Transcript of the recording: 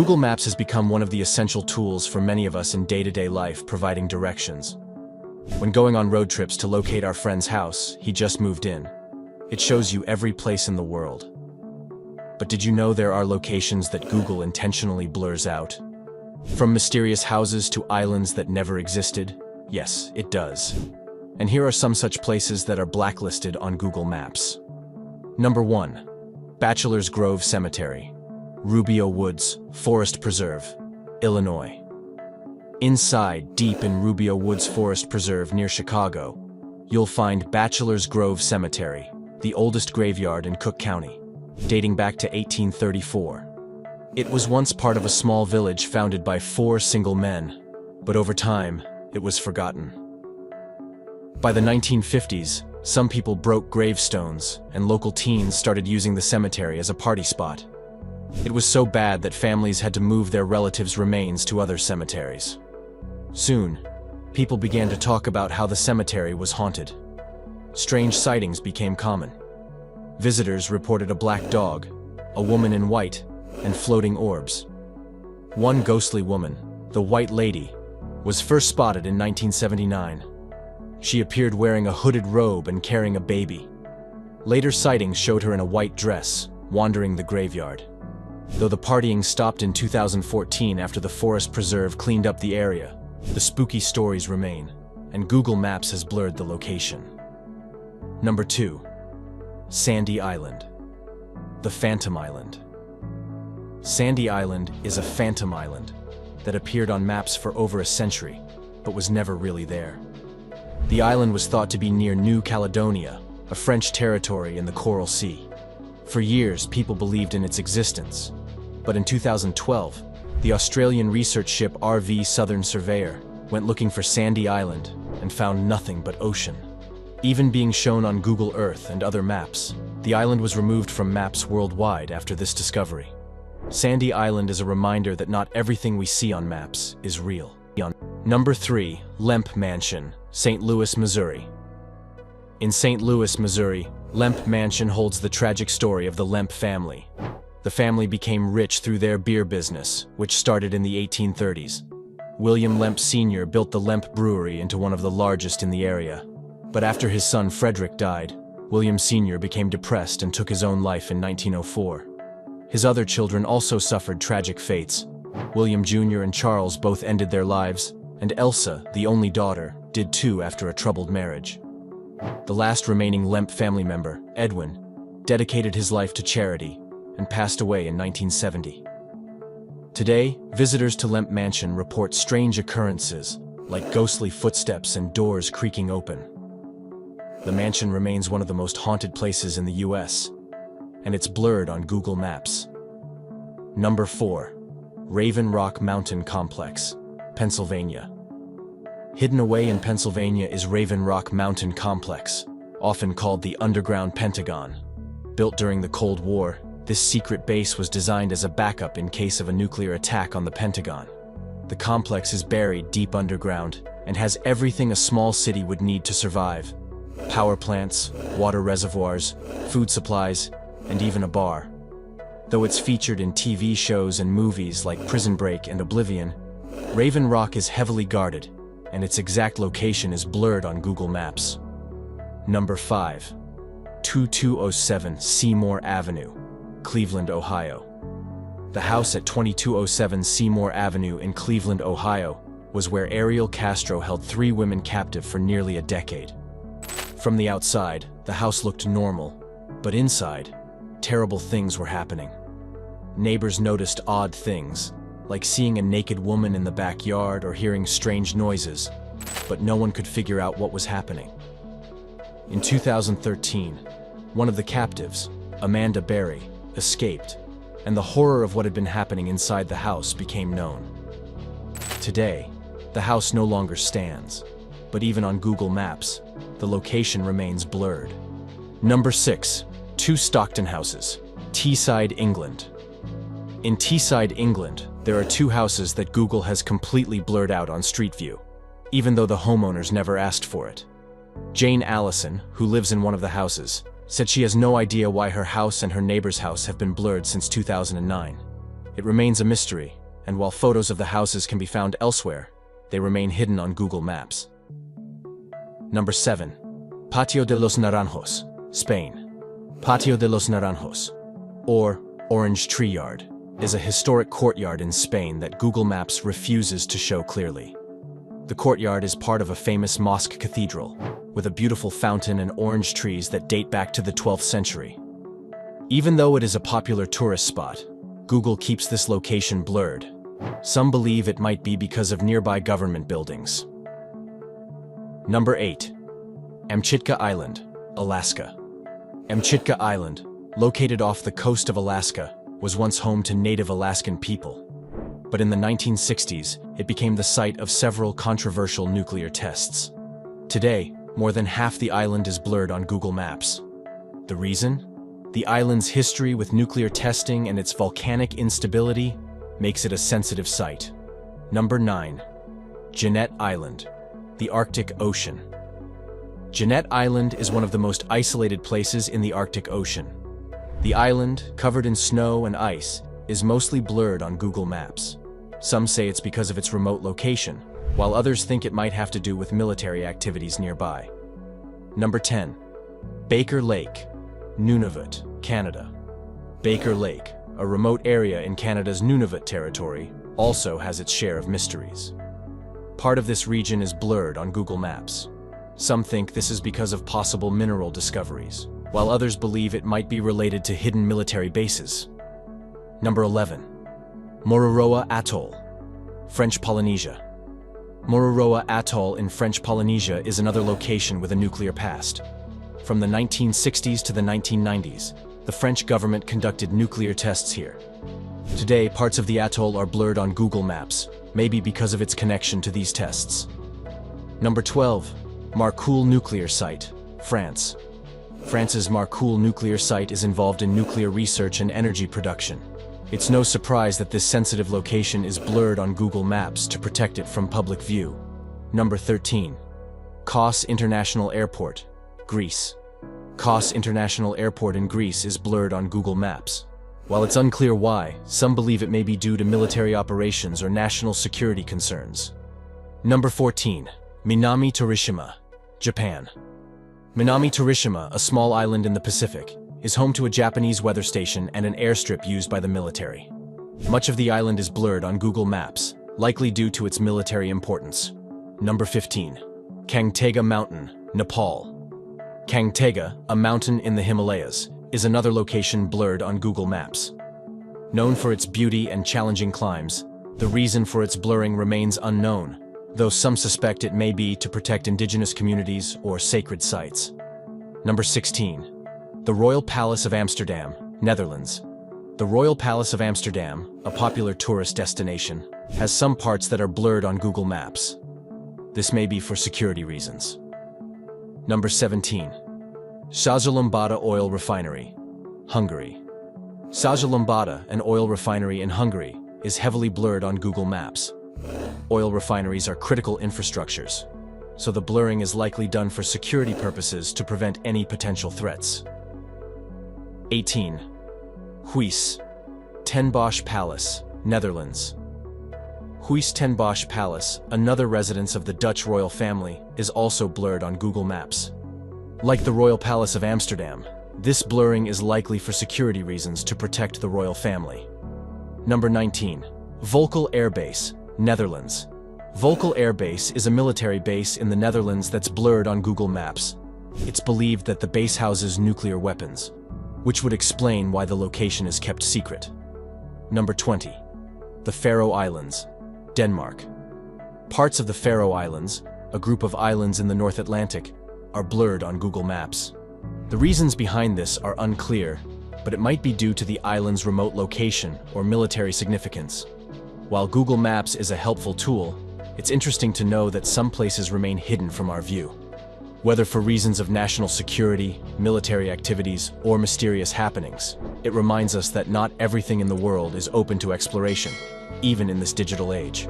Google Maps has become one of the essential tools for many of us in day-to-day life, providing directions. When going on road trips to locate our friend's house, he just moved in. It shows you every place in the world. But did you know there are locations that Google intentionally blurs out? From mysterious houses to islands that never existed? Yes, it does. And here are some such places that are blacklisted on Google Maps. Number 1. Bachelor's Grove Cemetery, Rubio Woods Forest Preserve, Illinois. Inside, deep in Rubio Woods Forest Preserve near Chicago, you'll find Bachelor's Grove Cemetery, the oldest graveyard in Cook County, dating back to 1834. It was once part of a small village founded by 4 single men, but over time, it was forgotten. By the 1950s, some people broke gravestones, and local teens started using the cemetery as a party spot. It was so bad that families had to move their relatives' remains to other cemeteries. Soon, people began to talk about how the cemetery was haunted. Strange sightings became common. Visitors reported a black dog, a woman in white, and floating orbs. One ghostly woman, the White Lady, was first spotted in 1979. She appeared wearing a hooded robe and carrying a baby. Later sightings showed her in a white dress, wandering the graveyard. Though the partying stopped in 2014 after the Forest Preserve cleaned up the area, the spooky stories remain, and Google Maps has blurred the location. Number 2. Sandy Island. The Phantom Island. Sandy Island is a phantom island that appeared on maps for over a century, but was never really there. The island was thought to be near New Caledonia, a French territory in the Coral Sea. For years, people believed in its existence. But in 2012, the Australian research ship RV Southern Surveyor went looking for Sandy Island and found nothing but ocean. Even being shown on Google Earth and other maps, the island was removed from maps worldwide after this discovery. Sandy Island is a reminder that not everything we see on maps is real. Number 3. Lemp Mansion, St. Louis, Missouri. In St. Louis, Missouri, Lemp Mansion holds the tragic story of the Lemp family. The family became rich through their beer business, which started in the 1830s. William Lemp Sr. built the Lemp Brewery into one of the largest in the area. But after his son Frederick died, William Sr. became depressed and took his own life in 1904. His other children also suffered tragic fates. William Jr. and Charles both ended their lives, and Elsa, the only daughter, did too after a troubled marriage. The last remaining Lemp family member, Edwin, dedicated his life to charity and passed away in 1970. Today, visitors to Lemp Mansion report strange occurrences, like ghostly footsteps and doors creaking open. The mansion remains one of the most haunted places in the US, and it's blurred on Google Maps. Number 4. Raven Rock Mountain Complex, Pennsylvania. Hidden away in Pennsylvania is Raven Rock Mountain Complex, often called the Underground Pentagon. Built during the Cold War, this secret base was designed as a backup in case of a nuclear attack on the Pentagon. The complex is buried deep underground and has everything a small city would need to survive: power plants, water reservoirs, food supplies, and even a bar. Though it's featured in TV shows and movies like Prison Break and Oblivion, Raven Rock is heavily guarded, and its exact location is blurred on Google Maps. Number 5. 2207 Seymour Avenue, Cleveland, Ohio. The house at 2207 Seymour Avenue in Cleveland, Ohio, was where Ariel Castro held 3 women captive for nearly a decade. From the outside, the house looked normal, but inside, terrible things were happening. Neighbors noticed odd things, like seeing a naked woman in the backyard or hearing strange noises, but no one could figure out what was happening. In 2013, one of the captives, Amanda Berry, escaped, and the horror of what had been happening inside the house became known. Today, the house no longer stands, but even on Google Maps, the location remains blurred. Number 6. 2 Stockton Houses, Teesside, England. In Teesside, England, there are 2 houses that Google has completely blurred out on Street View, even though the homeowners never asked for it. Jane Allison, who lives in one of the houses, said she has no idea why her house and her neighbor's house have been blurred since 2009. It remains a mystery, and while photos of the houses can be found elsewhere, they remain hidden on Google Maps. Number 7. Patio de los Naranjos, Spain. Patio de los Naranjos, or Orange Tree Yard, is a historic courtyard in Spain that Google Maps refuses to show clearly. The courtyard is part of a famous mosque cathedral, with a beautiful fountain and orange trees that date back to the 12th century. Even though it is a popular tourist spot, Google keeps this location blurred. Some believe it might be because of nearby government buildings. Number 8. Amchitka Island, Alaska. Amchitka Island, located off the coast of Alaska, was once home to native Alaskan people. But in the 1960s, it became the site of several controversial nuclear tests. Today, more than half the island is blurred on Google Maps. The reason? The island's history with nuclear testing and its volcanic instability makes it a sensitive site. Number 9. Jeannette Island, the Arctic Ocean. Jeannette Island is one of the most isolated places in the Arctic Ocean. The island, covered in snow and ice, is mostly blurred on Google Maps. Some say it's because of its remote location, while others think it might have to do with military activities nearby. Number 10. Baker Lake, Nunavut, Canada. Baker Lake, a remote area in Canada's Nunavut territory, also has its share of mysteries. Part of this region is blurred on Google Maps. Some think this is because of possible mineral discoveries, while others believe it might be related to hidden military bases. Number 11. Mururoa Atoll, French Polynesia. Mururoa Atoll in French Polynesia is another location with a nuclear past. From the 1960s to the 1990s, the French government conducted nuclear tests here. Today, parts of the atoll are blurred on Google Maps, maybe because of its connection to these tests. Number 12. Marcoule Nuclear Site, France. France's Marcoule nuclear site is involved in nuclear research and energy production. It's no surprise that this sensitive location is blurred on Google Maps to protect it from public view. Number 13. Kos International Airport, Greece. Kos International Airport in Greece is blurred on Google Maps. While it's unclear why, some believe it may be due to military operations or national security concerns. Number 14. Minami Torishima, Japan. Minami Torishima, a small island in the Pacific, is home to a Japanese weather station and an airstrip used by the military. Much of the island is blurred on Google Maps, likely due to its military importance. Number 15. Kangtega Mountain, Nepal. Kangtega, a mountain in the Himalayas, is another location blurred on Google Maps. Known for its beauty and challenging climbs, the reason for its blurring remains unknown, though some suspect it may be to protect indigenous communities or sacred sites. Number 16. The Royal Palace of Amsterdam, Netherlands. The Royal Palace of Amsterdam, a popular tourist destination, has some parts that are blurred on Google Maps. This may be for security reasons. Number 17. Százhalombatta Oil Refinery, Hungary. Százhalombatta, an oil refinery in Hungary, is heavily blurred on Google Maps. Oil refineries are critical infrastructures, so the blurring is likely done for security purposes to prevent any potential threats. 18. Huis ten Bosch Palace, Netherlands. Huis ten Bosch Palace, another residence of the Dutch royal family, is also blurred on Google Maps. Like the Royal Palace of Amsterdam, this blurring is likely for security reasons to protect the royal family. Number 19. Volkel Air Base, Netherlands. Volkel Air Base is a military base in the Netherlands that's blurred on Google Maps. It's believed that the base houses nuclear weapons, which would explain why the location is kept secret. Number 20. The Faroe Islands, Denmark. Parts of the Faroe Islands, a group of islands in the North Atlantic, are blurred on Google Maps. The reasons behind this are unclear, but it might be due to the island's remote location or military significance. While Google Maps is a helpful tool, it's interesting to know that some places remain hidden from our view. Whether for reasons of national security, military activities, or mysterious happenings, it reminds us that not everything in the world is open to exploration, even in this digital age.